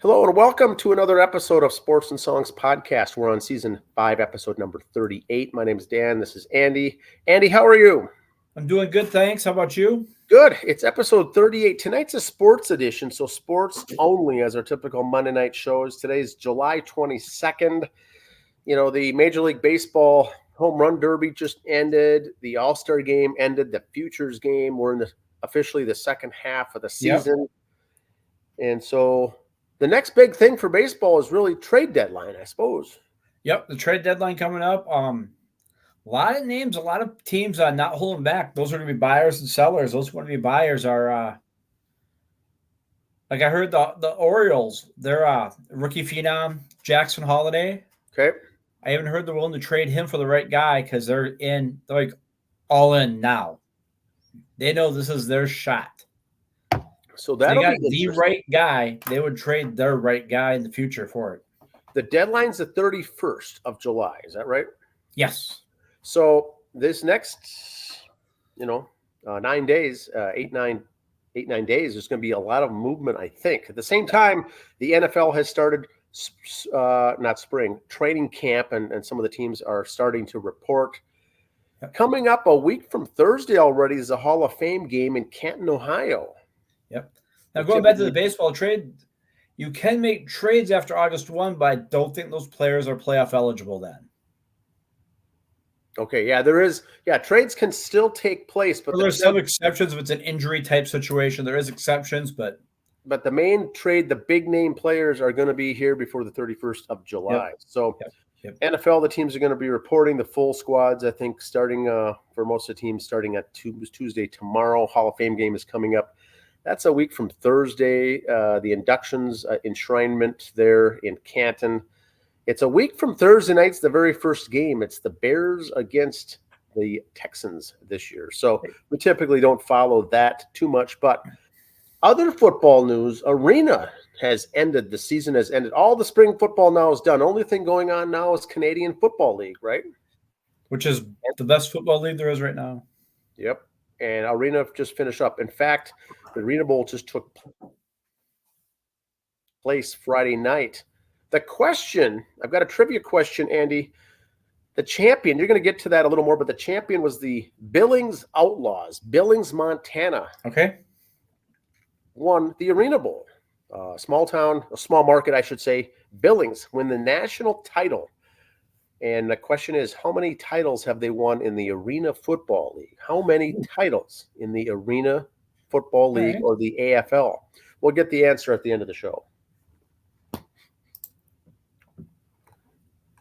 Hello and welcome to another episode of Sports and Songs Podcast. We're on season 5, episode number 38. My name is Dan. This is Andy. Andy, how are you? I'm doing good, thanks. How about you? Good. It's episode 38. Tonight's a sports edition, so sports only as our typical Monday night shows. Today's July 22nd. You know, the Major League Baseball Home Run Derby just ended. The All-Star game ended. The Futures game. We're in officially the second half of the season. Yep. And so the next big thing for baseball is really trade deadline, I suppose. Yep, the trade deadline coming up. A lot of names, a lot of teams not holding back. Those are going to be buyers and sellers. Those who want to be buyers are, like I heard the Orioles, they're rookie phenom, Jackson Holiday. Okay. I haven't heard they're willing to trade him for the right guy because they're like all in now. They know this is their shot. So they got the right guy. They would trade their right guy in the future for it. The deadline's the 31st of July. Is that right? Yes. So this next, 9 days, 9 days, there's going to be a lot of movement, I think. At the same time, the NFL has started, training camp, and some of the teams are starting to report. Coming up a week from Thursday already is the Hall of Fame game in Canton, Ohio. Yep. Now, going back to the baseball trade, you can make trades after August 1, but I don't think those players are playoff eligible then. Okay, yeah, there is. Yeah, trades can still take place, but there's some exceptions if it's an injury type situation. There is exceptions, but the main trade, the big name players are going to be here before the 31st of July. Yep. So NFL, the teams are going to be reporting the full squads, I think, starting for most of the teams starting at Tuesday tomorrow. Hall of Fame game is coming up. That's a week from Thursday. The inductions, enshrinement there in Canton. It's a week from Thursday night's the very first game. It's the Bears against the Texans this year. So we typically don't follow that too much. But other football news, Arena has ended. The season has ended. All the spring football now is done. Only thing going on now is Canadian Football League, right? Which is the best football league there is right now. Yep. And Arena just finished up. In fact, the Arena Bowl just took place Friday night. The question, I've got a trivia question, Andy. The champion, you're going to get to that a little more, but the champion was the Billings Outlaws, Billings, Montana. Okay. Won the Arena Bowl. Small town, a small market, I should say. Billings win the national title. And the question is, how many titles have they won in the Arena Football League? How many titles in the Arena Football League or the AFL? We'll get the answer at the end of the show.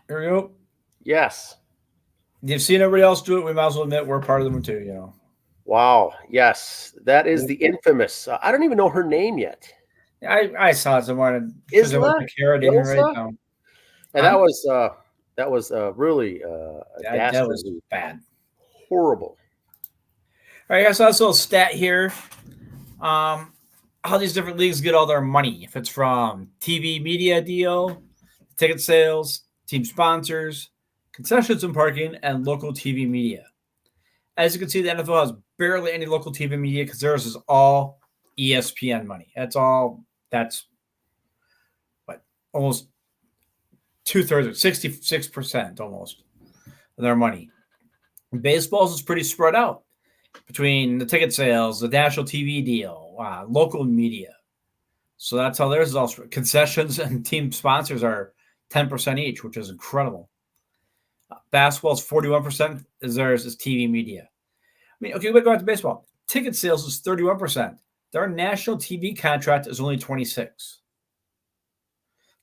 Here we go. Yes. You've seen everybody else do it. We might as well admit we're part of them too, Wow. Yes. That is the infamous. I don't even know her name yet. I saw it somewhere. And that was really that was bad. Horrible. All right, I saw this little stat here. How these different leagues get all their money. If it's from TV media deal, ticket sales, team sponsors, concessions and parking, and local TV media. As you can see, the NFL has barely any local TV media because theirs is all ESPN money. That's almost 2/3, 66% almost of their money. Baseball's is pretty spread out between the ticket sales, the national TV deal, local media. So that's how theirs is all spread. Concessions and team sponsors are 10% each, which is incredible. Basketball's 41% is theirs is TV media. I mean, okay, we go back to baseball. Ticket sales is 31%. Their national TV contract is only 26%.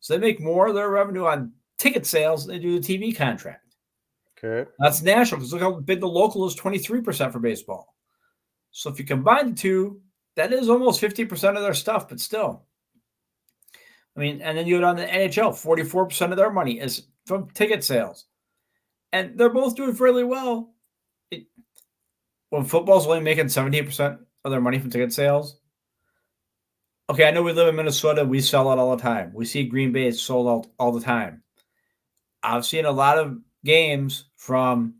So they make more of their revenue on ticket sales than they do the TV contract. Okay. That's national because look how big the local is, 23% for baseball. So if you combine the two, that is almost 50% of their stuff, but still. I mean, and then you go down to the NHL, 44% of their money is from ticket sales. And they're both doing fairly well. When football's only making 78% of their money from ticket sales. Okay, I know we live in Minnesota. We sell out all the time. We see Green Bay is sold out all the time. I've seen a lot of games from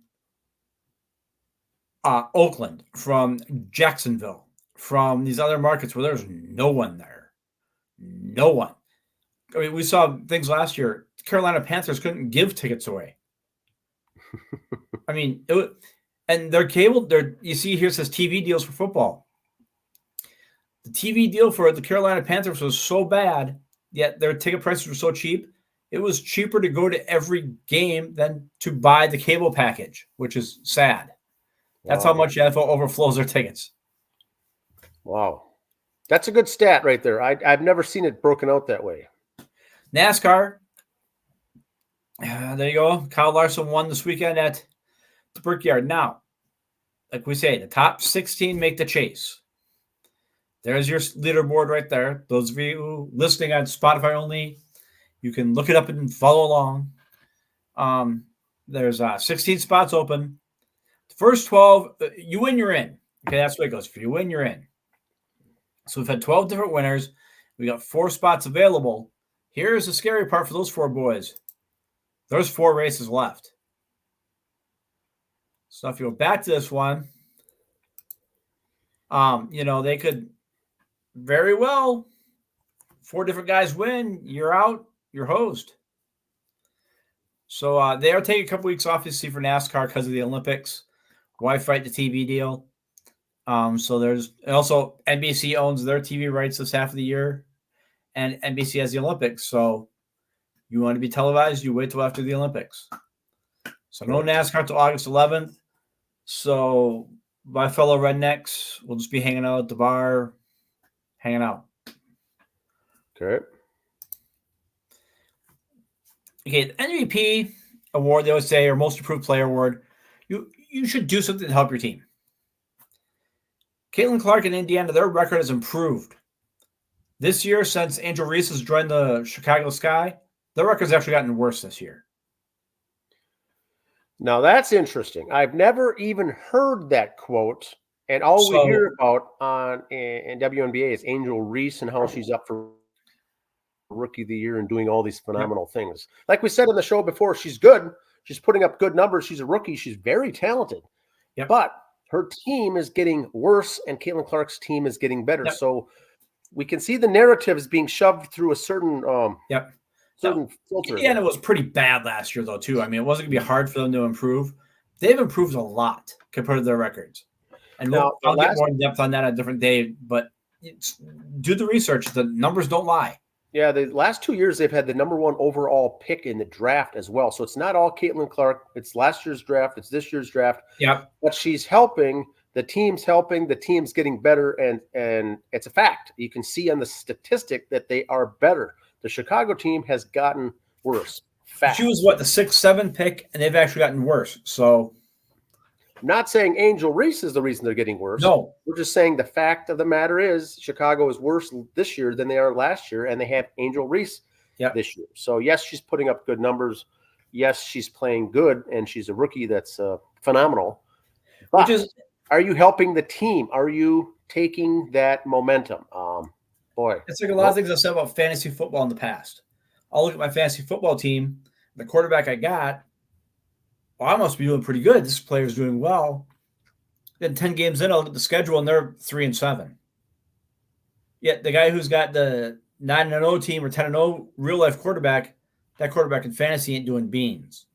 Oakland, from Jacksonville, from these other markets where there's no one there. No one. I mean, we saw things last year. The Carolina Panthers couldn't give tickets away. I mean, and their cable, you see here, it says TV deals for football. The TV deal for the Carolina Panthers was so bad, yet their ticket prices were so cheap. It was cheaper to go to every game than to buy the cable package, which is sad. That's how much the NFL overflows their tickets. Wow. That's a good stat right there. I've never seen it broken out that way. NASCAR. There you go. Kyle Larson won this weekend at the Brickyard. Now, like we say, the top 16 make the chase. There's your leaderboard right there. Those of you listening on Spotify only, you can look it up and follow along. There's 16 spots open. The first 12, you win, you're in. Okay, that's the way it goes. If you win, you're in. So we've had 12 different winners. We got 4 spots available. Here's the scary part for those 4 boys. There's 4 races left. So if you go back to this one, they could very well, 4 different guys win, you're out, you're hosed. So they are taking a couple weeks off, obviously, for NASCAR because of the Olympics. Why fight the TV deal? So there's also NBC owns their TV rights this half of the year, and NBC has the Olympics. So you want to be televised, you wait till after the Olympics. So no NASCAR till August 11th. So my fellow rednecks will just be hanging out at the bar, hanging out. Okay. Okay, the MVP award, they always say, or most improved player award, you should do something to help your team. Caitlin Clark in Indiana, their record has improved. This year, since Angel Reese has joined the Chicago Sky, their record's actually gotten worse this year. Now, that's interesting. I've never even heard that quote. And all we hear about in WNBA is Angel Reese and how she's up for Rookie of the Year and doing all these phenomenal things. Like we said in the show before, she's good. She's putting up good numbers. She's a rookie. She's very talented. Yep. But her team is getting worse, and Caitlin Clark's team is getting better. Yep. So we can see the narratives being shoved through a certain filter. Indiana was pretty bad last year, though, too. I mean, it wasn't going to be hard for them to improve. They've improved a lot compared to their records. And I'll get more in depth on that on a different day, but do the research. The numbers don't lie. Yeah, the last 2 years, they've had the number 1 overall pick in the draft as well. So it's not all Caitlin Clark. It's last year's draft. It's this year's draft. Yeah. But she's helping. The team's getting better, and it's a fact. You can see on the statistic that they are better. The Chicago team has gotten worse. Fact. She was, the 6th, 7th pick, and they've actually gotten worse. So I'm not saying Angel Reese is the reason they're getting worse. No. We're just saying the fact of the matter is Chicago is worse this year than they are last year, and they have Angel Reese this year. So, yes, she's putting up good numbers. Yes, she's playing good, and she's a rookie that's phenomenal. But are you helping the team? Are you taking that momentum? It's like a lot of things I've said about fantasy football in the past. I'll look at my fantasy football team, the quarterback I got, I must be doing pretty good. This player's doing well. Then 10 games in, I'll look at the schedule, and they're 3-7. Yet the guy who's got the 9-0 team or 10-0 real-life quarterback, that quarterback in fantasy ain't doing beans.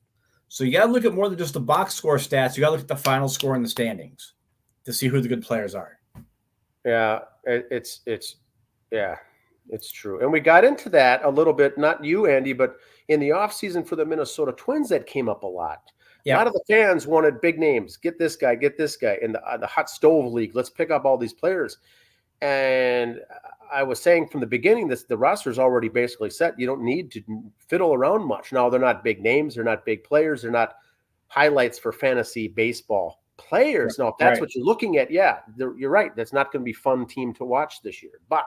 So you got to look at more than just the box score stats. You got to look at the final score in the standings to see who the good players are. Yeah, it's true. And we got into that a little bit, not you, Andy, but in the offseason for the Minnesota Twins, that came up a lot. Yeah. A lot of the fans wanted big names. Get this guy. In the hot stove league. Let's pick up all these players. And I was saying from the beginning, the roster is already basically set. You don't need to fiddle around much. Now, they're not big names. They're not big players. They're not highlights for fantasy baseball players. Now, if that's what you're looking at, you're right. That's not going to be a fun team to watch this year. But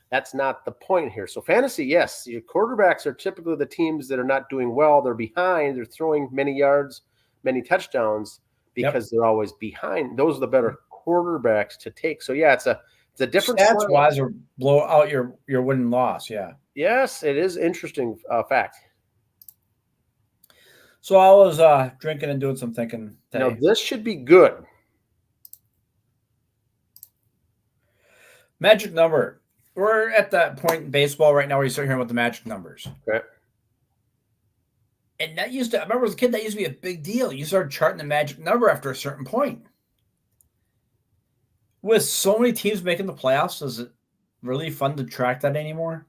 that's not the point here. So fantasy, yes, your quarterbacks are typically the teams that are not doing well. They're behind. They're throwing many yards, many touchdowns because they're always behind. Those are the better quarterbacks to take. So, it's a different stats-wise or blow out your win and loss, Yes, it is interesting fact. So I was drinking and doing some thinking today. Now, this should be good. Magic number. we're at that point in baseball right now where you start hearing about the magic numbers. Okay. And that I remember as a kid, that used to be a big deal. You started charting the magic number after a certain point. With so many teams making the playoffs, is it really fun to track that anymore?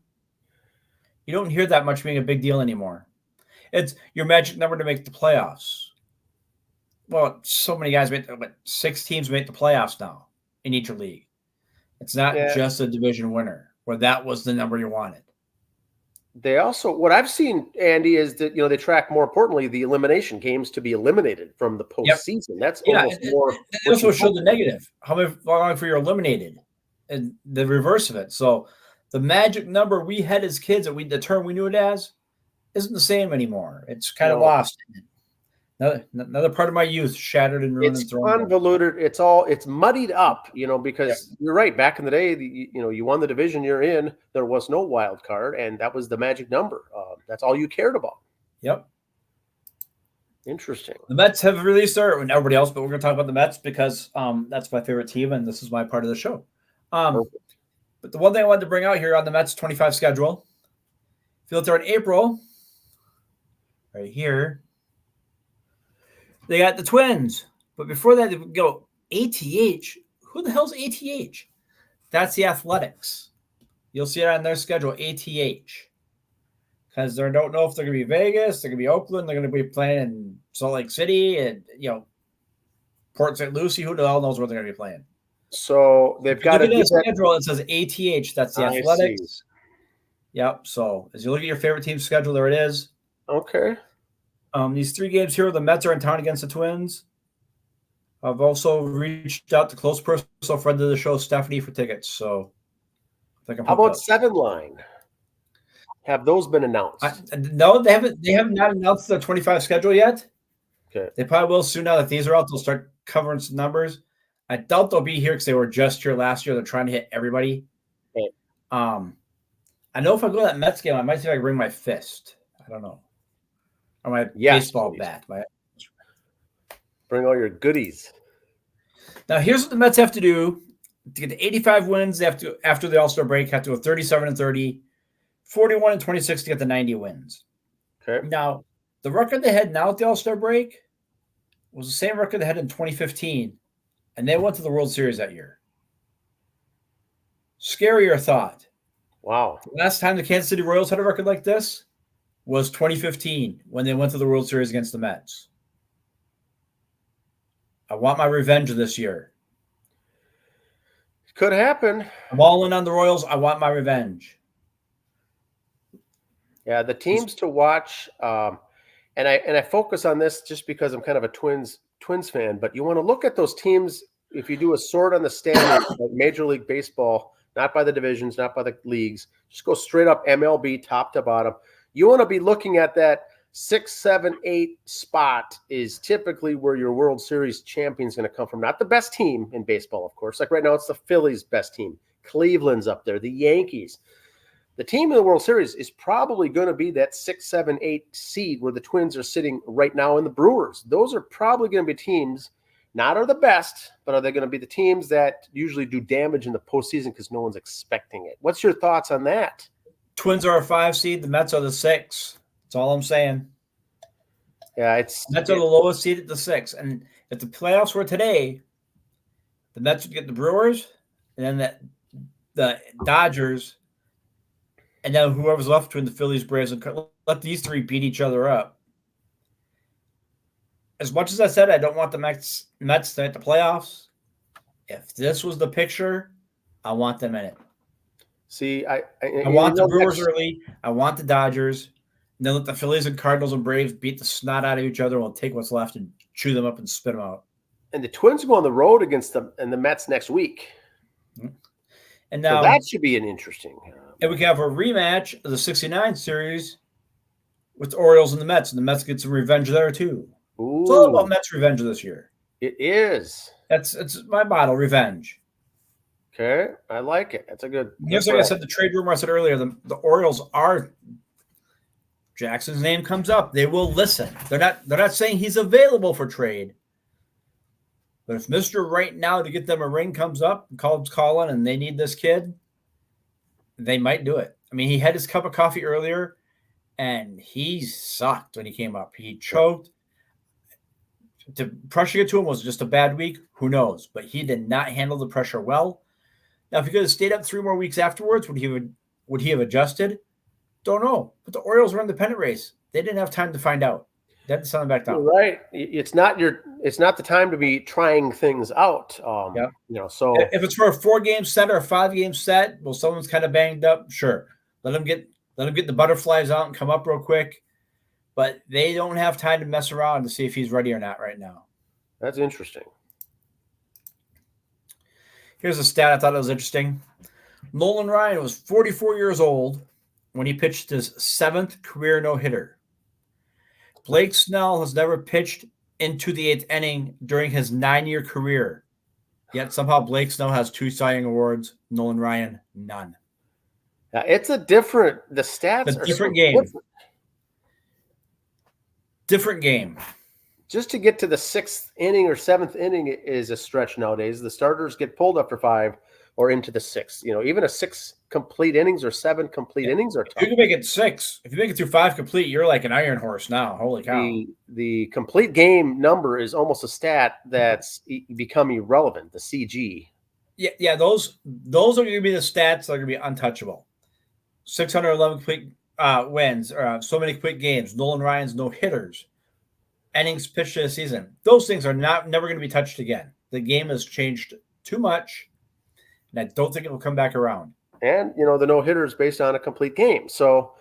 You don't hear that much being a big deal anymore. It's your magic number to make the playoffs. Well, so many guys make 6 teams make the playoffs now in each league. It's not just a division winner where that was the number you wanted. They also, what I've seen, Andy, is that they track, more importantly, the elimination games to be eliminated from the postseason. Yep. That's almost more. They also show the negative, how long for you're eliminated, and the reverse of it. So the magic number we had as kids, the term we knew it as, isn't the same anymore. It's kind of lost. Another part of my youth shattered and ruined. It's convoluted. It's muddied up, because you're right. Back in the day, you won the division you're in. There was no wild card, and that was the magic number. That's all you cared about. Yep. Interesting. The Mets have released their, everybody else, but we're going to talk about the Mets because that's my favorite team, and this is my part of the show. But the one thing I wanted to bring out here on the Mets 25 schedule, if you look there in April, right here, they got the Twins. But before that, they would go ATH. Who the hell's ATH? That's the Athletics. You'll see it on their schedule, ATH. Because they don't know if they're going to be Vegas, they're going to be Oakland, they're going to be playing in Salt Lake City, and, Port St. Lucie. Who the hell knows where they're going to be playing? So they've got a schedule. It says ATH. That's the Athletics. Yep. So as you look at your favorite team's schedule, there it is. Okay. These 3 games here, the Mets are in town against the Twins. I've also reached out to close personal friend of the show, Stephanie, for tickets. So I think how about 7 line? Have those been announced? No, they haven't. They have not announced the 25 schedule yet. Okay. They probably will soon. Now that these are out, they'll start covering some numbers. I doubt they'll be here because they were just here last year. They're trying to hit everybody. Okay. I know if I go to that Mets game, I might see if I can bring my fist. I don't know. Or my baseball bat. Bring all your goodies. Now, here's what the Mets have to do to get to 85 wins. They have to, after the All-Star break, have to go 37-30, 41-26 to get the 90 wins. Okay. Now, the record they had now at the All-Star break was the same record they had in 2015, and they went to the World Series that year. Scarier thought. Wow. The last time the Kansas City Royals had a record like this was 2015 when they went to the World Series against the Mets. I want my revenge this year. Could happen. I'm all in on the Royals. I want my revenge. Yeah, the teams to watch, and I focus on this just because I'm kind of a Twins fan, but you want to look at those teams if you do a sort on the standings like Major League Baseball, not by the divisions, not by the leagues, just go straight up MLB top to bottom. You want to be looking at that 6, 7, 8 spot is typically where your World Series champion is going to come from. Not the best team in baseball, of course. Like right now, it's the Phillies' best team. Cleveland's up there, the Yankees. The team in the World Series is probably going to be that 6, 7, 8 seed where the Twins are sitting right now in the Brewers. Those are probably going to be teams, not are the best, but are they going to be the teams that usually do damage in the postseason because no one's expecting it? What's your thoughts on that? Twins are a 5 seed. The Mets are the 6. That's all I'm saying. Yeah, Mets are the lowest seed at the 6. And if the playoffs were today, the Mets would get the Brewers, and then the Dodgers, and then whoever's left between the Phillies, Braves, and let these 3 beat each other up. As much as I said I don't want the Mets to make the playoffs, if this was the picture, I want them in it. See, I want the Brewers early. I want the Dodgers. And then let the Phillies and Cardinals and Braves beat the snot out of each other. We'll take what's left and chew them up and spit them out. And the Twins go on the road against them and the Mets next week. And now so that should be an interesting. And we can have a rematch of the 69 series with the Orioles and the Mets. And the Mets get some revenge there too. Ooh. It's all about Mets revenge this year. It is. It's my motto, revenge. Okay, I like it. That's a good. Yes, like I said, the trade rumor I said earlier, the Orioles are. Jackson's name comes up. They will listen. They're not saying he's available for trade. But if Mr. Right Now to get them a ring comes up, calls calling, and they need this kid, They might do it. I mean, he had his cup of coffee earlier, and he sucked when he came up. He choked. The pressure get to him was just a bad week. Who knows? But he did not handle the pressure well. Now, if he could have stayed up 3 more weeks afterwards, would he have adjusted? Don't know. But the Orioles were in the pennant race. They didn't have time to find out. They had to send him back down. You're right. It's not the time to be trying things out. So if it's for a 4-game set or a 5-game set, well, someone's kind of banged up. Sure, let him get the butterflies out and come up real quick. But they don't have time to mess around to see if he's ready or not right now. That's interesting. Here's a stat I thought was interesting. Nolan Ryan was 44 years old when he pitched his 7th career no-hitter. Blake Snell has never pitched into the 8th inning during his 9-year career. Yet somehow Blake Snell has 2 Cy Young awards. Nolan Ryan, none. It's a different. The stats are different game. Different game. Just to get to the 6th inning or 7th inning is a stretch nowadays. The starters get pulled after 5 or into the 6th. Even a 6 complete innings or 7 complete innings are tough. You can make it 6. If you make it through 5 complete, you're like an iron horse now. Holy cow. The complete game number is almost a stat that's become irrelevant, the CG. Yeah, those are going to be the stats that are going to be untouchable. 611 complete wins, so many quick games, Nolan Ryan's no-hitters, innings pitched in a season. Those things are never going to be touched again. The game has changed too much, and I don't think it will come back around. And, the no-hitter is based on a complete game. So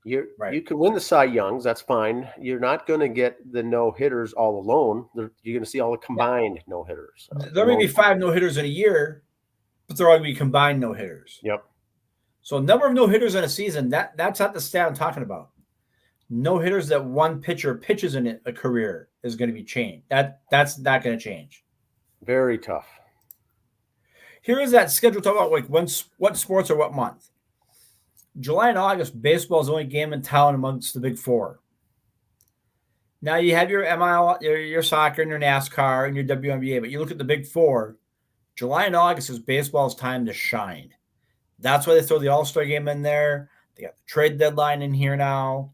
you can win the Cy Youngs. That's fine. You're not going to get the no-hitters all alone. You're going to see all the combined no-hitters. There may be 5 no-hitters in a year, but they're all going to be combined no-hitters. Yep. So number of no-hitters in a season, that's not the stat I'm talking about. No-hitters that one pitcher pitches in a career is going to be changed. That's not going to change. Very tough. Here is that schedule talk about what sports or what month. July and August, baseball is the only game in town amongst the big 4. Now you have your ML, your soccer and your NASCAR and your WNBA, but you look at the big 4, July and August is baseball's time to shine. That's why they throw the All-Star game in there. They got the trade deadline in here now.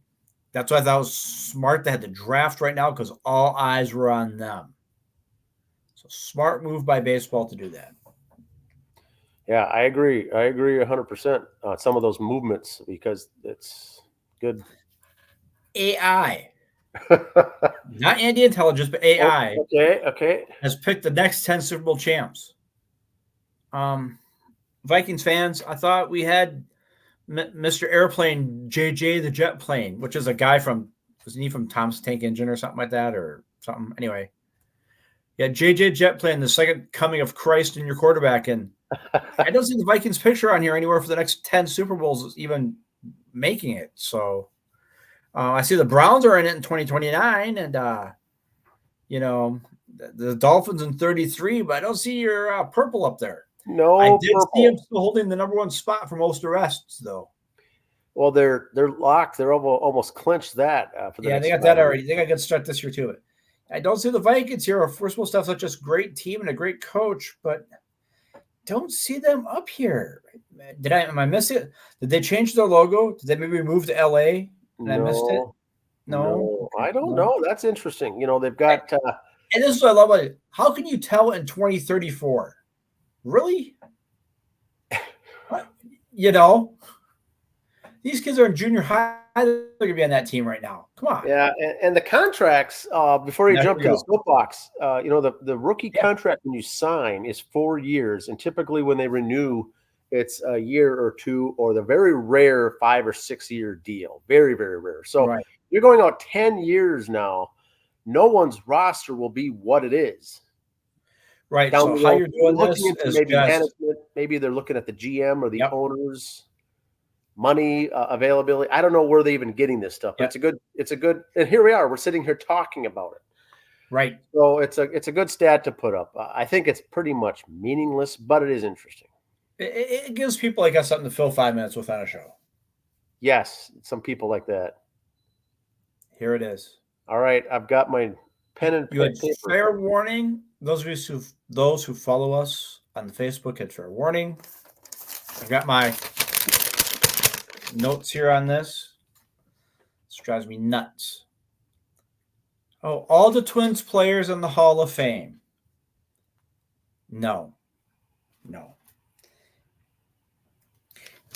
That's why I thought it was smart they had the draft right now because all eyes were on them. So smart move by baseball to do that. Yeah, I agree. 100% on some of those movements because it's good. AI. Not Andy Intelligence, but AI. Okay. Has picked the next 10 Super Bowl champs. Vikings fans, I thought we had Mr. Airplane, JJ the Jet Plane, which is a guy wasn't he from Tom's Tank Engine or something like that or something? Anyway. Yeah, JJ Jet Plane, the second coming of Christ in your quarterback. And I don't see the Vikings picture on here anywhere for the next 10 Super Bowls even making it. So I see the Browns are in it in 2029 and, the Dolphins in 33, but I don't see your purple up there. No, I did see him still holding the number 1 spot for most arrests, though. Well, they're locked. They're almost clinched that. For the they got that already. They got a good start this year too. I don't see the Vikings here. We're supposed to have such a great team and a great coach, but don't see them up here. Am I missing it? Did they change their logo? Did they maybe move to LA? And I missed it. No, I don't know. That's interesting. They've got. And this is what I love about it. How can you tell in 2034? Really? These kids are in junior high. They're going to be on that team right now. Come on. Yeah, and the contracts, before you jump to the soapbox, the rookie contract when you sign is 4 years. And typically when they renew, it's a year or 2 or the very rare 5 or 6 year deal. Very, very rare. So you're going out 10 years now. No one's roster will be what it is. Right. So how you're doing this is maybe management. Maybe they're looking at the GM or the owners, money availability. I don't know where they're even getting this stuff. But it's a good. And here we are. We're sitting here talking about it. Right. So it's a good stat to put up. I think it's pretty much meaningless, but it is interesting. It gives people like us something to fill 5 minutes with on a show. Yes, some people like that. Here it is. All right, I've got my pen and paper. Fair warning. Those who follow us on Facebook, it's fair warning. I've got my notes here on this. This drives me nuts. Oh, all the Twins players in the Hall of Fame. No.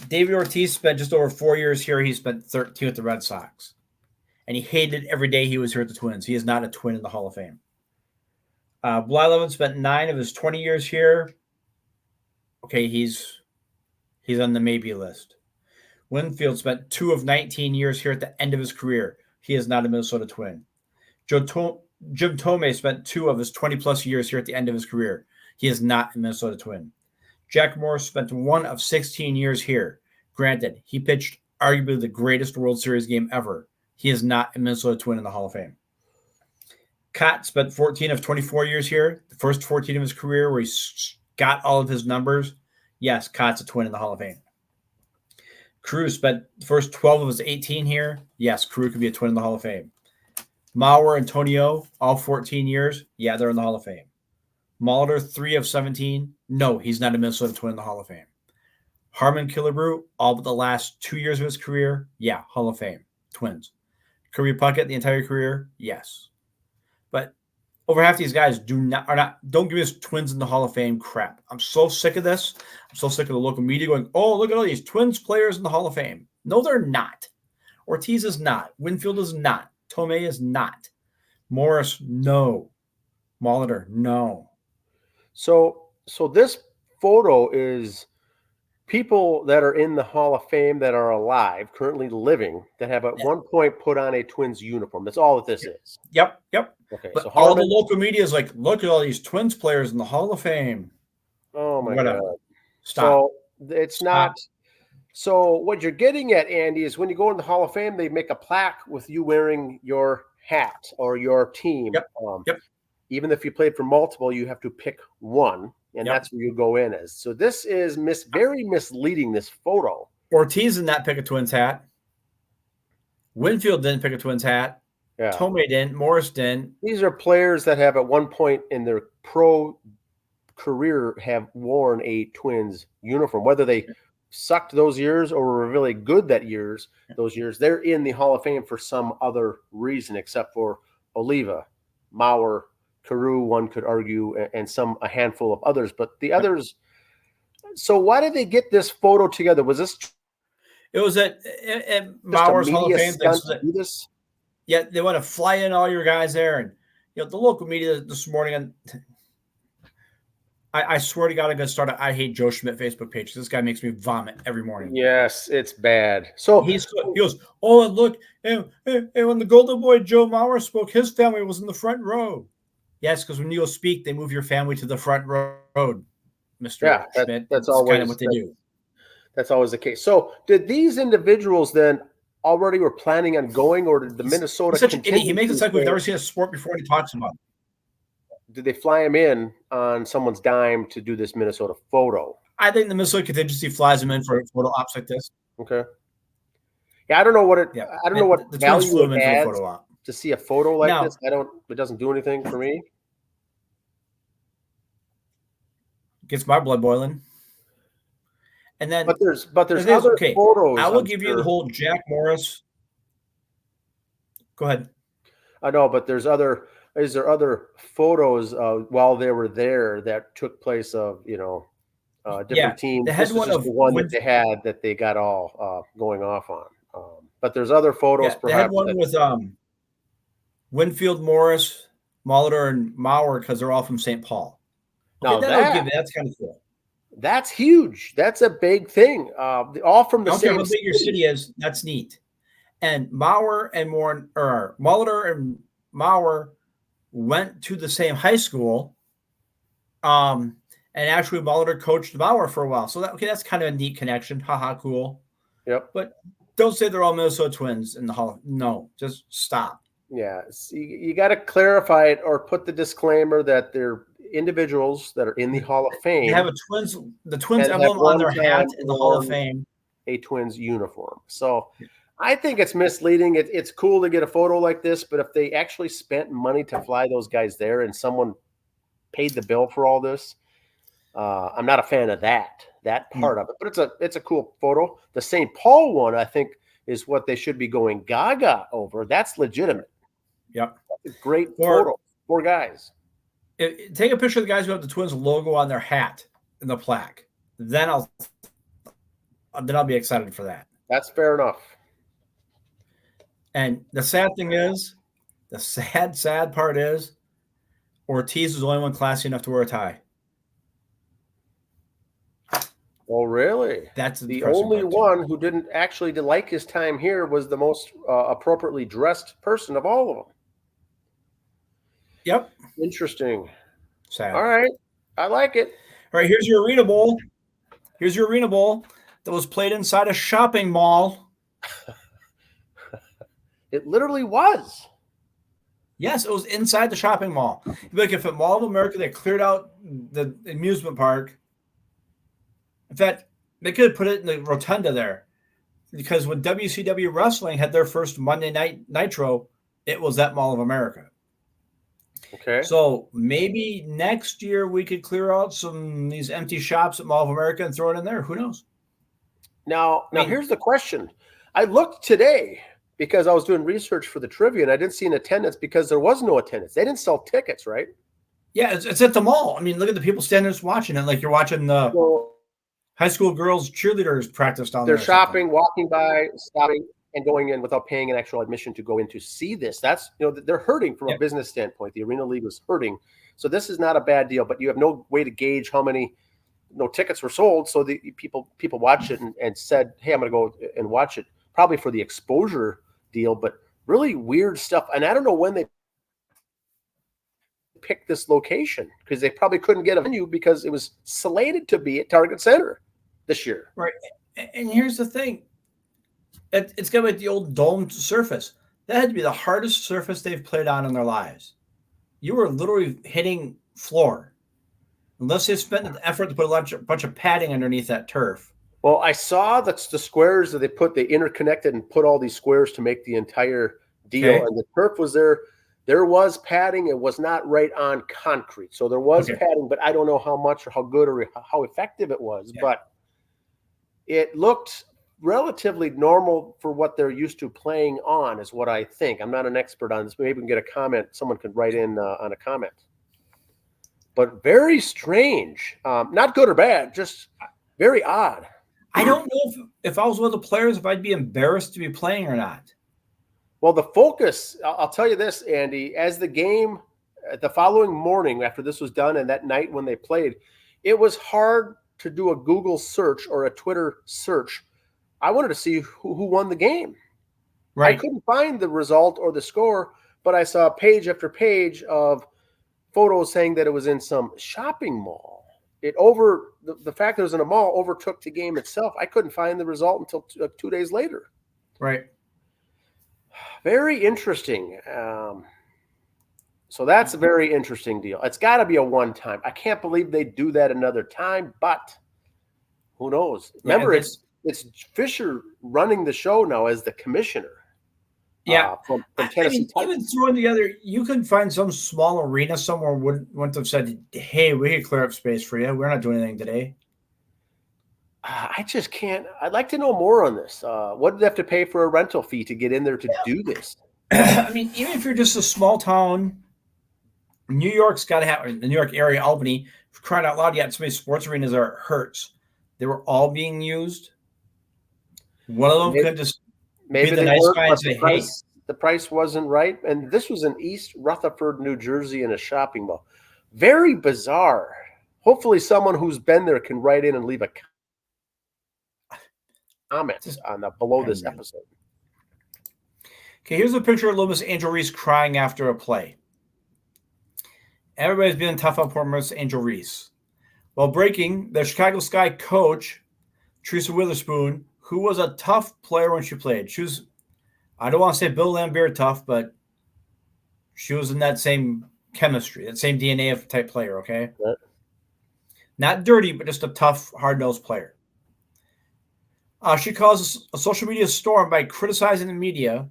David Ortiz spent just over 4 years here. He spent 13 with the Red Sox. And he hated every day he was here at the Twins. He is not a Twin in the Hall of Fame. Blyleven spent 9 of his 20 years here. Okay, he's on the maybe list. Winfield spent 2 of 19 years here at the end of his career. He is not a Minnesota Twin. Jim Thome spent 2 of his 20-plus years here at the end of his career. He is not a Minnesota Twin. Jack Morris spent 1 of 16 years here. Granted, he pitched arguably the greatest World Series game ever. He is not a Minnesota Twin in the Hall of Fame. Cott spent 14 of 24 years here. The first 14 of his career where he got all of his numbers. Yes, Cott's a Twin in the Hall of Fame. Cruz spent the first 12 of his 18 here. Yes, Cruz could be a Twin in the Hall of Fame. Mauer and Tonio, all 14 years. Yeah, they're in the Hall of Fame. Molitor, 3 of 17. No, he's not a Minnesota Twin in the Hall of Fame. Harmon Killebrew, all but the last 2 years of his career. Yeah, Hall of Fame. Twins. Kirby Puckett, the entire career. Yes. But over half these guys don't give us Twins in the Hall of Fame crap. I'm so sick of this. I'm so sick of the local media going, oh, look at all these Twins players in the Hall of Fame. No, they're not. Ortiz is not. Winfield is not. Thome is not. Morris, no. Molitor, no. So this photo is people that are in the Hall of Fame that are alive, currently living, that have at one point put on a Twins uniform. That's all that this is. Yep. Okay. But so all the local media is like, look at all these Twins players in the Hall of Fame. Oh my God. Stop. So it's not. So what you're getting at, Andy, is when you go in the Hall of Fame, they make a plaque with you wearing your hat or your team. Yep. Even if you played for multiple, you have to pick one, and that's where you go in as. So this is very misleading, this photo. Ortiz did not pick a Twins hat. Winfield didn't pick a Twins hat. Yeah. Thome didn't. Morris didn't. These are players that have at one point in their pro career have worn a Twins uniform, whether they sucked those years or were really good those years, they're in the Hall of Fame for some other reason, except for Oliva, Mauer, Carew, one could argue, and a handful of others. But the others, so why did they get this photo together? Was this? It was at Mauer's Hall of Fame. Yeah, they want to fly in all your guys there. And the local media this morning, and I swear to God, I'm going to start an I Hate Joe Schmidt Facebook page. This guy makes me vomit every morning. Yes, it's bad. So he goes, oh, and look, and when the Golden Boy Joe Mauer spoke, his family was in the front row. Yes, because when you go speak, they move your family to the front road, Mr. Schmidt. That's always kind of what they do. That's always the case. So did these individuals then already were planning on going, or did the Minnesota? He's such an idiot. He makes it like we've never seen a sport before, and he talks about it. Did they fly him in on someone's dime to do this Minnesota photo? I think the Minnesota contingency flies him in for photo ops like this. Okay. Yeah, I don't know what it. Yeah. I don't know what the value it adds to see a photo like this. It doesn't do anything for me. Gets my blood boiling. And then, but there's other photos. I will give you the whole Jack Morris. Go ahead. I know, but is there other photos while they were there that took place of different teams? They had this was just the one that they had that they got all going off on. But there's other photos. They had one with Winfield, Morris, Molitor, and Mauer because they're all from St. Paul. Okay, now that's kind of cool. That's huge. That's a big thing. All from the same. I don't care how big your city is. That's neat. And Molitor and Mauer went to the same high school. And actually, Molitor coached Mauer for a while. So that's kind of a neat connection. Haha, cool. Yep. But don't say they're all Minnesota Twins in the Hall. No, just stop. Yeah, you got to clarify it or put the disclaimer that they're individuals that are in the Hall of Fame. They have the Twins emblem on their hat in the Hall of Fame. A Twins uniform. So I think it's misleading. It's cool to get a photo like this, but if they actually spent money to fly those guys there and someone paid the bill for all this, I'm not a fan of that part of it, but it's a cool photo. The St. Paul one, I think, is what they should be going gaga over. That's legitimate. Yep. Great photo. 4 guys. Take a picture of the guys who have the Twins logo on their hat and the plaque. Then I'll be excited for that. That's fair enough. And the sad thing is, the sad part is, Ortiz was the only one classy enough to wear a tie. Oh, really? That's the only one who didn't actually like his time here was the most appropriately dressed person of all of them. Yep. Interesting. Sad. All right. I like it. All right, here's your Arena Bowl. Here's your Arena Bowl that was played inside a shopping mall. It literally was. Yes, it was inside the shopping mall. Like if at Mall of America they cleared out the amusement park. In fact, they could have put it in the rotunda there. Because when WCW Wrestling had their first Monday Night Nitro, it was at Mall of America. Okay. So maybe next year we could clear out these empty shops at Mall of America and throw it in there. Who knows? Now here's the question. I looked today because I was doing research for the trivia and I didn't see an attendance because there was no attendance. They didn't sell tickets, right? Yeah, it's at the mall. I mean, look at the people standing there watching it like you're watching the high school girls cheerleaders practice down there. They're shopping, walking by, stopping, and going in without paying an actual admission to go in to see this. That's, they're hurting from a business standpoint. The Arena League was hurting. So this is not a bad deal, but you have no way to gauge how many tickets were sold. So the people watched it and said, hey, I'm going to go and watch it, probably for the exposure deal, but really weird stuff. And I don't know when they picked this location because they probably couldn't get a venue because it was slated to be at Target Center this year. Right. And here's the thing. It's going to be the old domed surface. That had to be the hardest surface they've played on in their lives. You were literally hitting floor. Unless they spent the effort to put a bunch of padding underneath that turf. Well, I saw that's the squares that they interconnected and put all these squares to make the entire deal. Okay. And the turf was there. There was padding. It was not right on concrete. So there was padding, but I don't know how much or how good or how effective it was. Yeah. But it looked relatively normal for what they're used to playing on is what I think. I'm not an expert on this. Maybe we can get a comment. Someone could write in on a comment. But very strange. Not good or bad, just very odd. I don't know if I was one of the players, if I'd be embarrassed to be playing or not. Well, the focus, I'll tell you this, Andy, as the game, the following morning after this was done and that night when they played, it was hard to do a Google search or a Twitter search. I wanted to see who won the game. Right. I couldn't find the result or the score, but I saw page after page of photos saying that it was in some shopping mall. The fact that it was in a mall overtook the game itself. I couldn't find the result until 2 days later. Right. Very interesting. So that's a very interesting deal. It's got to be a one-time. I can't believe they do that another time, but who knows? Remember, it's Fisher running the show now as the commissioner. Yeah, from Tennessee. Even throwing together, you could find some small arena somewhere wouldn't have said, "Hey, we could clear up space for you. We're not doing anything today." I just can't. I'd like to know more on this. What do they have to pay for a rental fee to get in there to do this? I mean, even if you're just a small town, New York's got to have the New York area, Albany. For crying out loud, you got so many sports arenas that it hurts. They were all being used. One of them could just. Maybe the nice guy and say, hey. The price wasn't right. And this was in East Rutherford, New Jersey in a shopping mall. Very bizarre. Hopefully someone who's been there can write in and leave a comment on below this episode. Okay, here's a picture of little Miss Angel Reese crying after a play. Everybody's being tough on poor Miss Angel Reese. While breaking, the Chicago Sky coach, Teresa Witherspoon, who was a tough player when she played. She was, I don't want to say Bill Lambert tough, but she was in that same chemistry, that same DNA of type player, okay? Right. Not dirty, but just a tough, hard-nosed player. She caused a social media storm by criticizing the media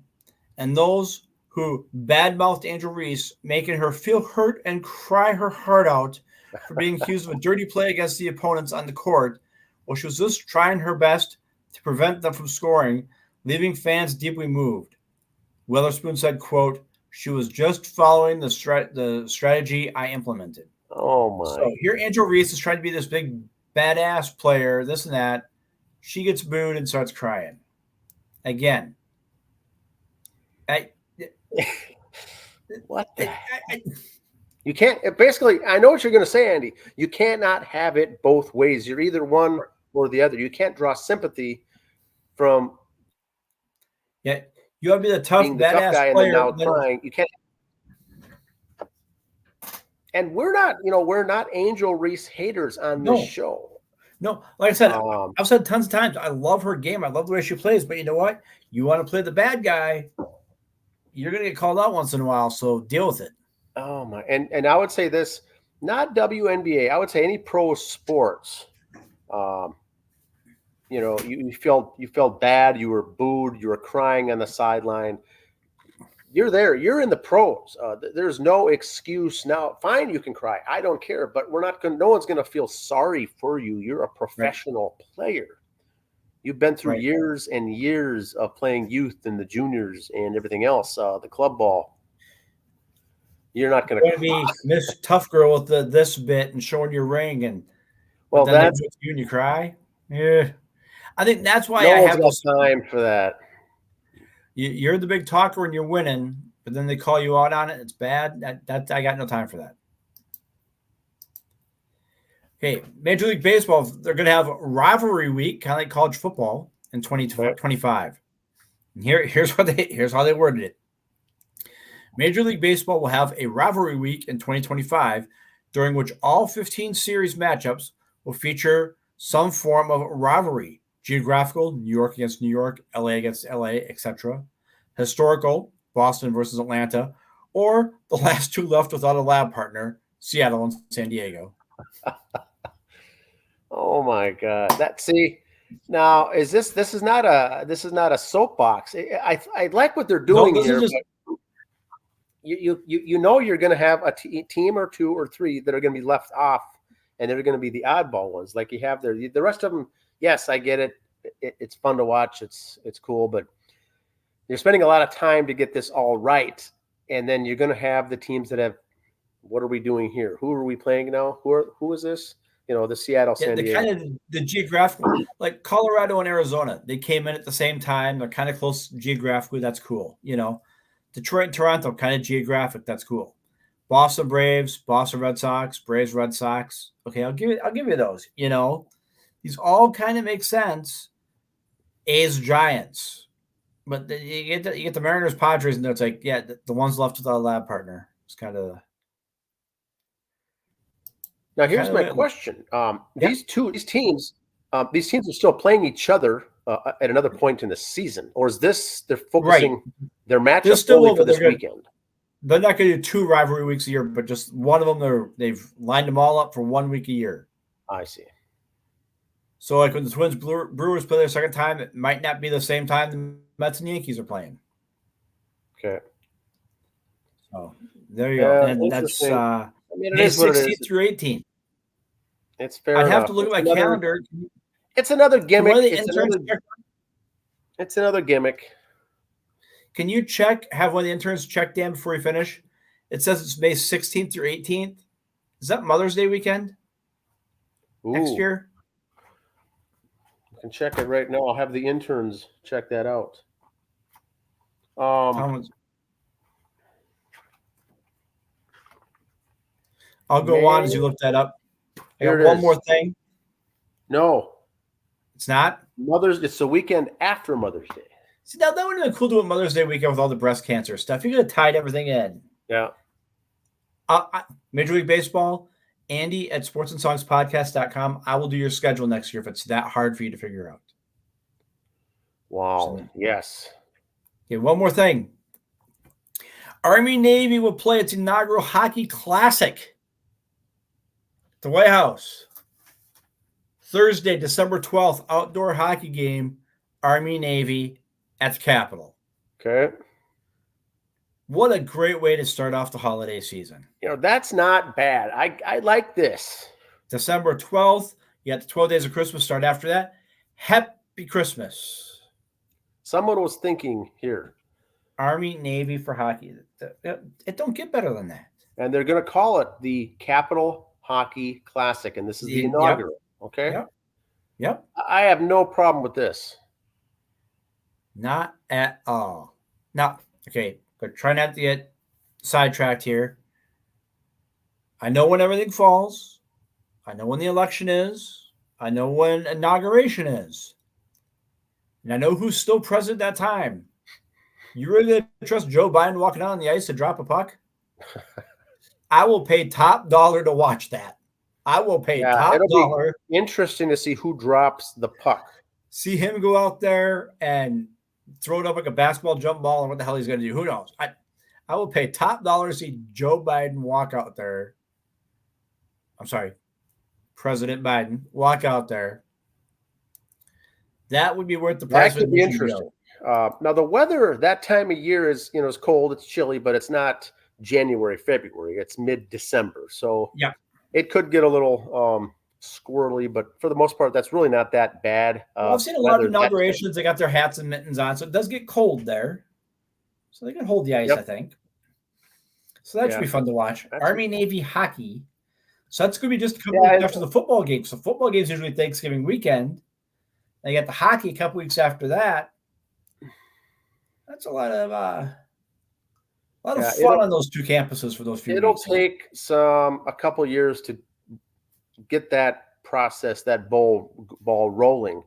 and those who badmouthed Angel Reese, making her feel hurt and cry her heart out for being accused of a dirty play against the opponents on the court while she was just trying her best to prevent them from scoring, leaving fans deeply moved. Witherspoon said, quote, "She was just following the strategy I implemented." Oh, my. So here Angel Reese is trying to be this big badass player, this and that. She gets booed and starts crying. Again. What the You can't, basically, I know what you're going to say, Andy. You cannot have it both ways. You're either one or the other. You can't draw sympathy from you have to be the tough, being the badass tough guy and player. then now crying. You can't. And we're not Angel Reese haters on this show. No, like I said, I've said tons of times, I love her game. I love the way she plays. But you know what? You want to play the bad guy, you're going to get called out once in a while. So deal with it. Oh, my. And I would say this, not WNBA. I would say any pro sports. You felt bad. You were booed. You were crying on the sideline. You're there. You're in the pros. There's no excuse now. Fine, you can cry. I don't care. But no one's going to feel sorry for you. You're a professional player. You've been through years and years of playing youth and the juniors and everything else, the club ball. You're not going to be Miss Tough Girl with this bit and showing your ring, and well, then that's you and you cry. Yeah, I think that's why I have time for that. You're the big talker when you're winning, but then they call you out on it. It's bad. That I got no time for that. Okay, Major League Baseball, they're going to have rivalry week, kind of like college football, in 2025. And here's how they worded it. Major League Baseball will have a rivalry week in 2025, during which all 15 series matchups will feature some form of rivalry. Geographical, New York against New York, LA against LA, etc. Historical, Boston versus Atlanta, or the last two left without a lab partner, Seattle and San Diego. Oh my God! Now is this is not a soapbox. I like what they're doing here. But you know you're going to have a team or two or three that are going to be left off, and they're going to be the oddball ones, like you have there. The rest of them, yes, I get it. It's fun to watch. It's cool, but you're spending a lot of time to get this all right, and then you're going to have the teams that have. What are we doing here? Who are we playing now? Who is this? The Seattle, San Diego. Kind of the geographical, like Colorado and Arizona, they came in at the same time. They're kind of close geographically. That's cool. Detroit and Toronto, kind of geographic. That's cool. Boston Braves, Boston Red Sox, Braves Red Sox. Okay, I'll give you those. These all kind of make sense. A's Giants, but you get the Mariners Padres, and it's like, yeah, the ones left without a lab partner. It's kind of. Now here's my question: these teams are still playing each other at another point in the season, or is this they're focusing their matchup only for this weekend? They're not going to do 2 rivalry weeks a year, but just one of them. They've lined them all up for 1 week a year. I see. So, like when the Twins Brewers play their second time, it might not be the same time the Mets and Yankees are playing. Okay. So there you go. And that's May 16th through 18th. It's fair. I'd have to look at my calendar. It's another gimmick. It's another gimmick. Can you have one of the interns check Dan before we finish? It says it's May 16th through 18th. Is that Mother's Day weekend? Next year? I can check it right now. I'll have the interns check that out. I'll go on as you look that up. I got one more thing. No. It's not? It's the weekend after Mother's Day. See, now that would have been cool to do a Mother's Day weekend with all the breast cancer stuff. You could have tied everything in. Yeah. Major League Baseball, Andy at sportsandsongspodcast.com. I will do your schedule next year if it's that hard for you to figure out. Wow. Yes. Okay, one more thing. Army-Navy will play its inaugural hockey classic at the White House. Thursday, December 12th, outdoor hockey game, Army-Navy at the Capitol. Okay. What a great way to start off the holiday season. That's not bad. I like this. December 12th, you got the 12 days of Christmas start after that. Happy Christmas. Someone was thinking here. Army, Navy for hockey. It don't get better than that. And they're going to call it the Capital Hockey Classic, and this is the inaugural. Yep. Okay? Yep. I have no problem with this. Not at all. Now, okay, but try not to get sidetracked here. I know when everything falls. I know when the election is. I know when inauguration is. And I know who's still president at that time. You really going to trust Joe Biden walking out on the ice to drop a puck? I will pay top dollar to watch that. I will pay top dollar. Interesting to see who drops the puck. See him go out there and throw it up like a basketball jump ball, and what the hell he's going to do. Who knows? I will pay top dollar to see Joe Biden walk out there. I'm sorry, President Biden walk out there. That would be worth the price. That could be interesting. Now the weather that time of year is is cold, it's chilly, but it's not January, February. It's mid-December, so yeah, it could get a little squirrely, but for the most part, that's really not that bad. I've seen a lot of inaugurations. They got their hats and mittens on, so it does get cold there. So they can hold the ice, I think. So that should be fun to watch. Army, Navy hockey. So that's going to be just a couple weeks after the football game. So football games usually Thanksgiving weekend. They got the hockey a couple weeks after that. That's a lot of fun on those two campuses for those few weeks. It'll take a couple years to get that process, that ball rolling.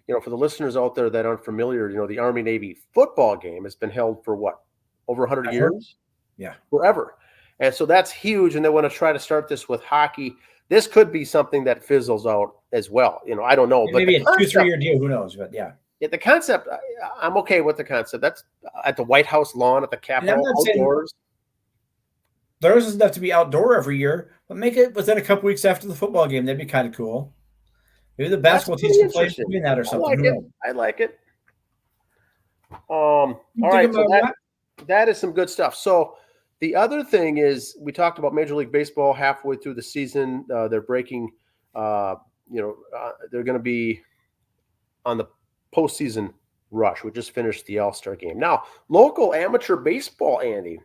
For the listeners out there that aren't familiar, the Army Navy football game has been held for what, over 100 years? Yeah, forever. And so that's huge. And they want to try to start this with hockey. This could be something that fizzles out as well. I don't know, but maybe a 2-3 year deal. Who knows? But yeah, the concept, I'm okay with the concept. That's at the White House lawn, at the Capitol, outdoors. Theirs doesn't have to be outdoor every year, but make it within a couple weeks after the football game. That'd be kind of cool. Maybe the basketball teams can play between that or something. I like it. All right, so that is some good stuff. So the other thing is, we talked about Major League Baseball halfway through the season. They're breaking. They're going to be on the postseason rush. We just finished the All-Star game. Now, local amateur baseball, Andy,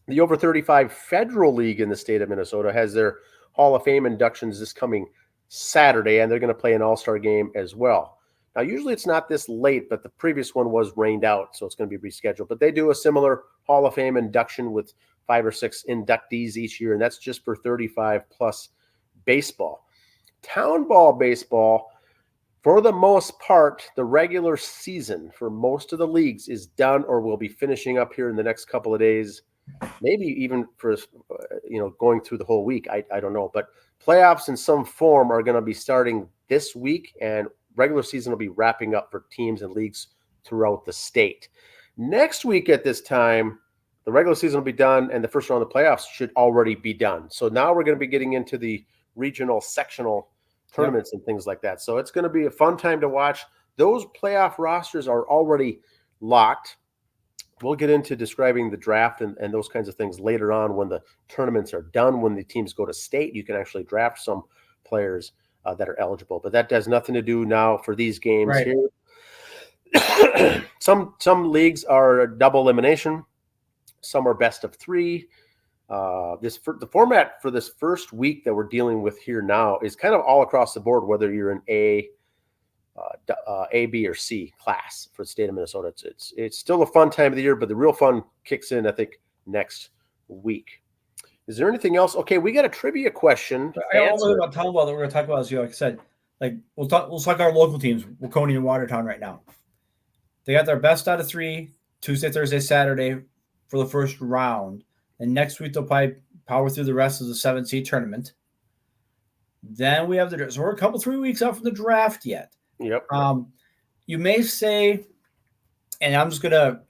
the over 35 Federal League in the state of Minnesota has their Hall of Fame inductions this coming Saturday, and they're going to play an All-Star game as well. Now, usually it's not this late, but the previous one was rained out, so it's going to be rescheduled. But they do a similar Hall of Fame induction with 5 or 6 inductees each year, and that's just for 35-plus baseball. Town ball baseball, for the most part, the regular season for most of the leagues is done or will be finishing up here in the next couple of days, maybe even for going through the whole week. I don't know. But playoffs in some form are going to be starting this week, and regular season will be wrapping up for teams and leagues throughout the state. Next week at this time, the regular season will be done, and the first round of the playoffs should already be done. So now we're going to be getting into the regional, sectional tournaments and things like that. So it's going to be a fun time to watch. Those playoff rosters are already locked. We'll get into describing the draft and those kinds of things later on when the tournaments are done. When the teams go to state, you can actually draft some players that are eligible. But that has nothing to do now for these games here. Some leagues are double elimination. Some are best of 3. The format for this first week that we're dealing with here now is kind of all across the board, whether you're an A, B, or C class for the state of Minnesota. It's still a fun time of the year, but the real fun kicks in, I think, next week. Is there anything else? Okay, we got a trivia question. I don't know about town ball that we're going to talk about. As like I said, we'll talk our local teams, Waconia and Watertown right now. They got their best out of 3 Tuesday, Thursday, Saturday for the first round, and next week they'll probably power through the rest of the 7-seed tournament. Then we have the draft. So we're 3 weeks out from the draft yet. Yep. You may say, and I'm just going to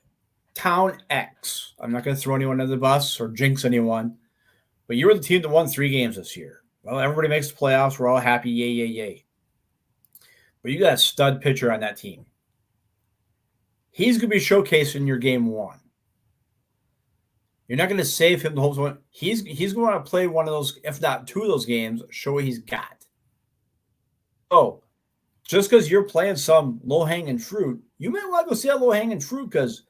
town X. I'm not going to throw anyone under the bus or jinx anyone, but you were the team that won 3 games this year. Well, everybody makes the playoffs. We're all happy. Yay, yay, yay. But you got a stud pitcher on that team. He's going to be showcasing your game 1. You're not going to save him the whole time. He's going to play one of those, if not two of those games, show what he's got. So just because you're playing some low-hanging fruit, you may want to go see that low-hanging fruit because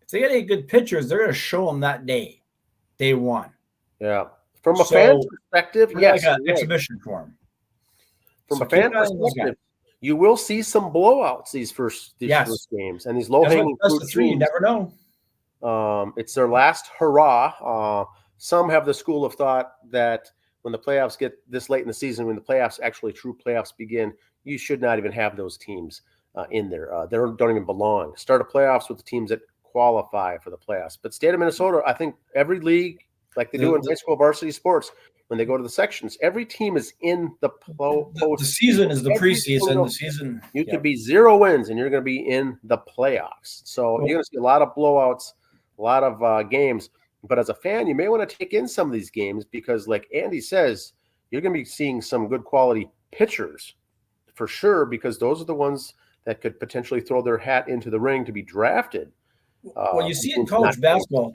if they got any good pitchers, they're going to show them that day one. Yeah. From a fan's perspective, yes. Like an exhibition for him. From a fan perspective, you will see some blowouts these first games. And these low-hanging fruit teams, you never know. It's their last hurrah. Some have the school of thought that when the playoffs get this late in the season, when the true playoffs begin, you should not even have those teams in there. They don't even belong. Start a playoffs with the teams that qualify for the playoffs. But state of Minnesota, I think every league, like they do in high school varsity sports, when they go to the sections, every team is in the post. The season is the preseason. The season. You could be 0 wins and you're going to be in the playoffs. So you're going to see a lot of blowouts, a lot of games. But as a fan, you may want to take in some of these games because, like Andy says, you're going to be seeing some good quality pitchers for sure, because those are the ones that could potentially throw their hat into the ring to be drafted. Well, you see in college basketball.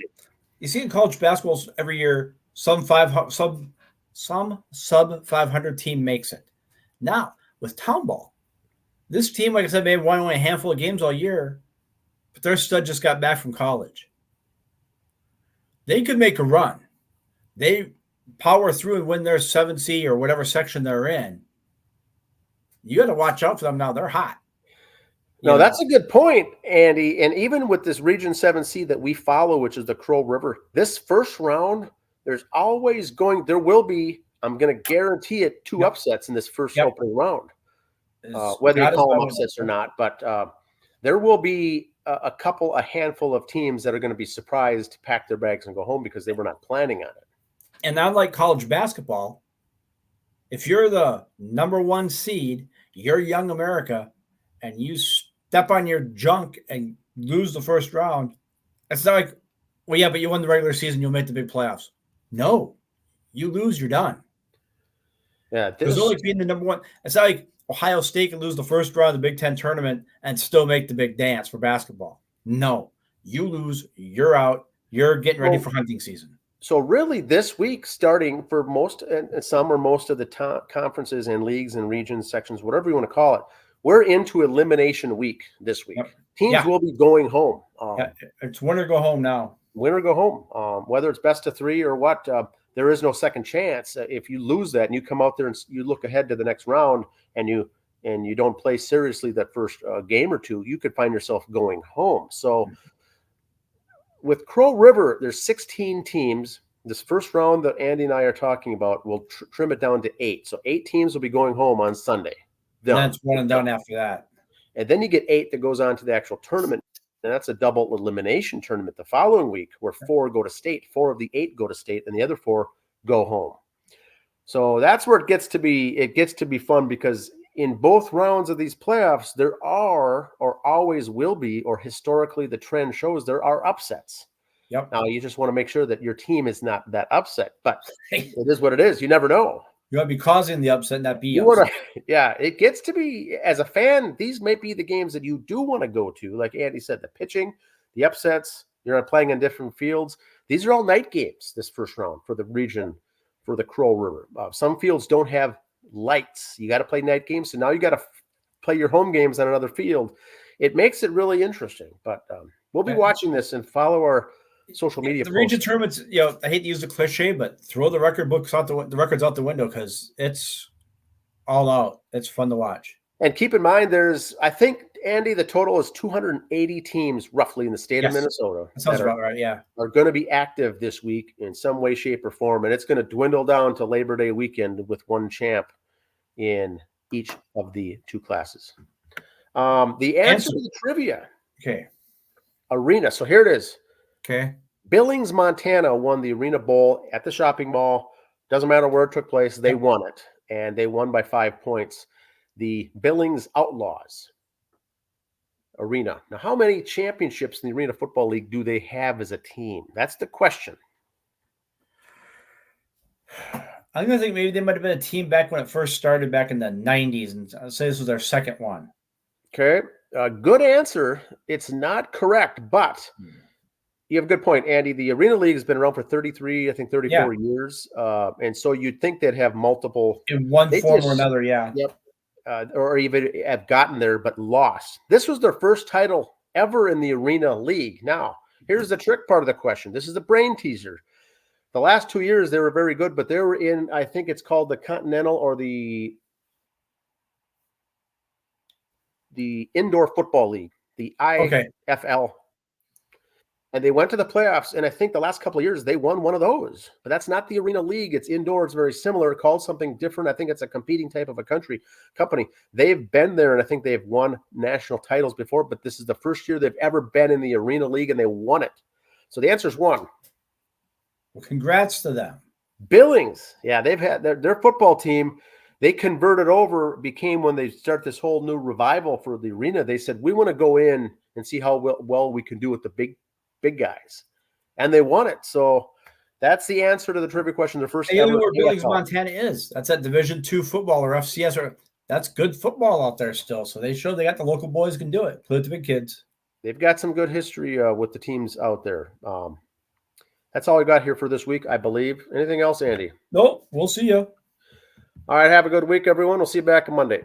You see in college basketball every year, some sub 500 team makes it. Now with town ball, this team, like I said, may have won only a handful of games all year, but their stud just got back from college. They could make a run. They power through and win their 7C or whatever section they're in. You got to watch out for them now. They're hot. No, that's a good point, Andy. And even with this Region 7C that we follow, which is the Crow River, this first round, there will be, I'm going to guarantee it, 2 upsets in this first opening round. Whether you call them upsets or not. But there will be a handful of teams that are going to be surprised to pack their bags and go home because they were not planning on it. And unlike college basketball, if you're the number 1 seed, you're Young America, and you step on your junk and lose the first round, it's not like, well, yeah, but you won the regular season, you'll make the big playoffs. No, you lose, you're done. Yeah, there's only being the number 1. It's not like Ohio State can lose the first round of the Big Ten tournament and still make the big dance for basketball. No, you lose, you're out, you're getting ready for hunting season. So really this week, starting for most and some or most of the conferences and leagues and regions, sections, whatever you want to call it, we're into elimination week this week. Teams will be going home. It's win or go home now. Win or go home. Whether it's best of 3 or what, there is no second chance. If you lose that and you come out there and you look ahead to the next round and you don't play seriously that first game or two, you could find yourself going home. So with Crow River, there's 16 teams. This first round that Andy and I are talking about, we'll trim it down to 8. So 8 teams will be going home on Sunday. That's one and done after that. And then you get 8 that goes on to the actual tournament. And that's a double elimination tournament the following week where 4 go to state. 4 of the 8 go to state and the other 4 go home. So that's where it gets to be fun, because in both rounds of these playoffs, there are, or always will be, or historically the trend shows there are upsets. Yep. Now you just want to make sure that your team is not that upset, but it is what it is. You never know. You want to be causing the upset, not be upset. It gets to be, as a fan, these may be the games that you do want to go to. Like Andy said, the pitching, the upsets, you're playing in different fields. These are all night games this first round for the region, for the Crow River. Some fields don't have lights. You got to play night games. So now you got to play your home games on another field. It makes it really interesting. But we'll be watching this and follow our social media. The region tournaments, I hate to use the cliche, but throw the records out the window, because it's all out. It's fun to watch. And keep in mind, I think, Andy, the total is 280 teams roughly in the state of Minnesota. That sounds about right, yeah. Are going to be active this week in some way, shape, or form. And it's going to dwindle down to Labor Day weekend with 1 champ in each of the 2 classes. The answer to the trivia. Okay. Arena. So here it is. Okay. Billings, Montana won the Arena Bowl at the shopping mall. Doesn't matter where it took place. They won it. And they won by 5 points. The Billings Outlaws Arena. Now, how many championships in the Arena Football League do they have as a team? That's the question. I'm going to think maybe they might have been a team back when it first started back in the 90s. And I'll say this was their second one. Okay. Good answer. It's not correct, but You have a good point, Andy. The Arena League has been around for 33, I think 34 years. And so you'd think they'd have multiple in one form or another. Yeah. Yep. Or even have gotten there, but lost. This was their first title ever in the Arena League. Now, here's the trick part of the question. This is the brain teaser. The last 2 years, they were very good, but they were in, I think it's called the Continental or the Indoor Football League, the IFL. And they went to the playoffs, and I think the last couple of years they won one of those. But that's not the Arena League. It's indoor. It's very similar, called something different. I think it's a competing type of a company. They've been there, and I think they've won national titles before, but this is the first year they've ever been in the Arena League, and they won it. So the answer is one. Well, congrats to them. Billings. Yeah, they've had their football team. They converted over, became when they start this whole new revival for the Arena. They said, we want to go in and see how well we can do with the big guys, and they won it. So that's the answer to the trivia question. The first ever where Billings, Montana is. That's at Division II football or FCS. Or that's good football out there still. So they showed they got the local boys can do it. Play with the big kids. They've got some good history with the teams out there. That's all we got here for this week, I believe. Anything else, Andy? Nope. We'll see you. All right. Have a good week, everyone. We'll see you back on Monday.